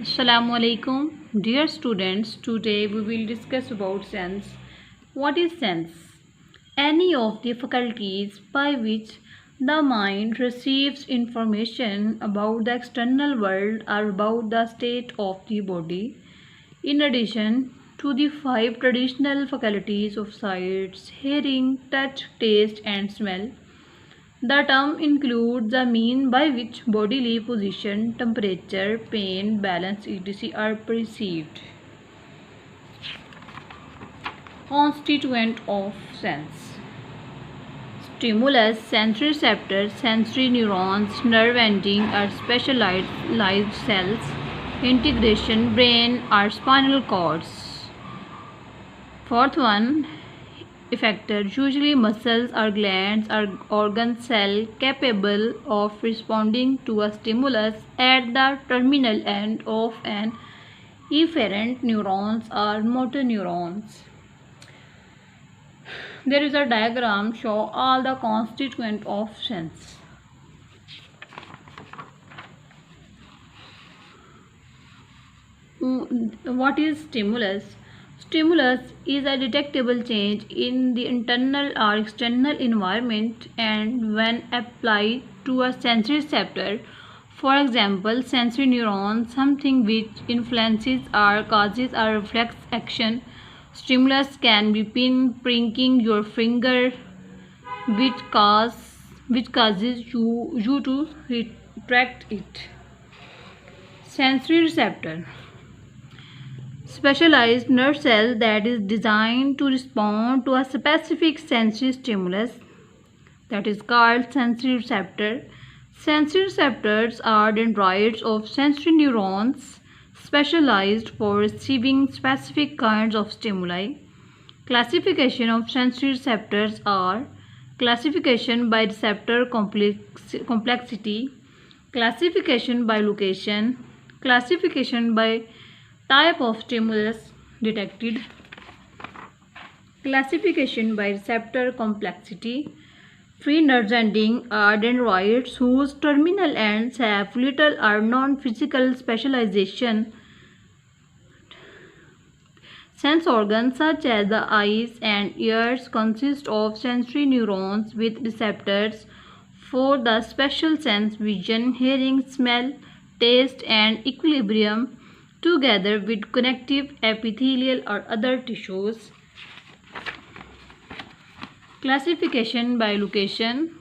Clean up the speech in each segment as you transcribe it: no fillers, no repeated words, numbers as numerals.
Assalamu alaikum, dear students. Today we will discuss about sense. What is sense? Any of the faculties by which the mind receives information about the external world or about the state of the body. In addition to the five traditional faculties of sight, hearing, touch, taste, and smell, the term includes the means by which bodily position, temperature, pain, balance, etc. are perceived. Constituent of sense. Stimulus, sensory receptors, sensory neurons, nerve ending are specialized cells, integration, brain or spinal cords. Fourth one, effector, usually muscles or glands or organ cell capable of responding to a stimulus at the terminal end of an efferent neurons or motor neurons. There is a diagram show all the constituent of sense. What is stimulus? Stimulus is a detectable change in the internal or external environment and when applied to a sensory receptor, for example, sensory neuron, something which influences or causes a reflex action. Stimulus can be pin pricking your finger, which causes you to retract it. Sensory receptor, specialized nerve cell that is designed to respond to a specific sensory stimulus, that is called sensory receptor. Sensory receptors are dendrites of sensory neurons specialized for receiving specific kinds of stimuli. Classification of sensory receptors are classification by receptor complexity, classification by location, classification by type of stimulus detected, classification by receptor complexity. Free nerve ending are dendrites whose terminal ends have little or non-physical specialization. Sense organs such as the eyes and ears consist of sensory neurons with receptors for the special sense vision, hearing, smell, taste and equilibrium, together with connective, epithelial or other tissues. Classification by location.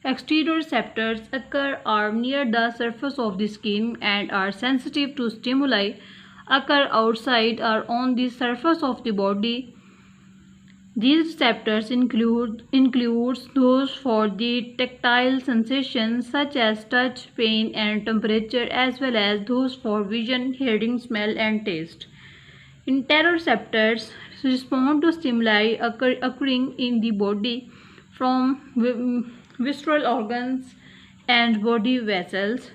Exterior receptors occur or near the surface of the skin and are sensitive to stimuli occur outside or on the surface of the body. These receptors includes those for the tactile sensations such as touch, pain and temperature, as well as those for vision, hearing, smell and taste. Interoceptors respond to stimuli occurring in the body from visceral organs and body vessels.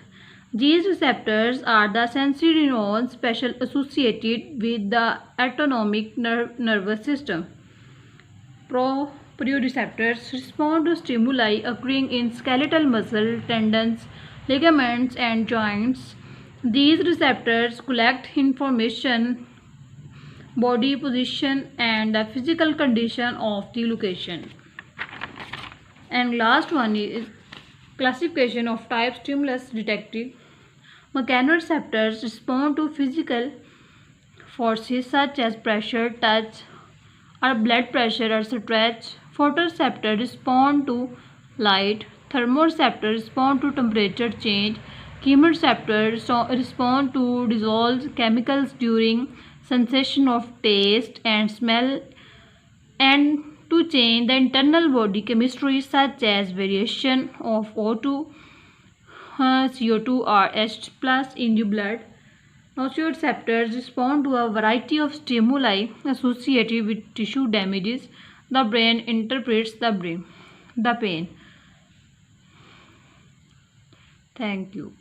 These receptors are the sensory neurons associated with the autonomic nervous system. Proprioceptors respond to stimuli occurring in skeletal muscle, tendons, ligaments, and joints. These receptors collect information, body position, and the physical condition of the location. And last one is classification of type stimulus detected. Mechanoreceptors respond to physical forces such as pressure, touch, or blood pressure or stretch. Photoreceptors respond to light. Thermoreceptors respond to temperature change. Chemoreceptors respond to dissolved chemicals during sensation of taste and smell and to change the internal body chemistry such as variation of O2, CO2 or H plus in the blood. Nociceptors respond to a variety of stimuli associated with tissue damages. The brain interprets the pain. Thank you.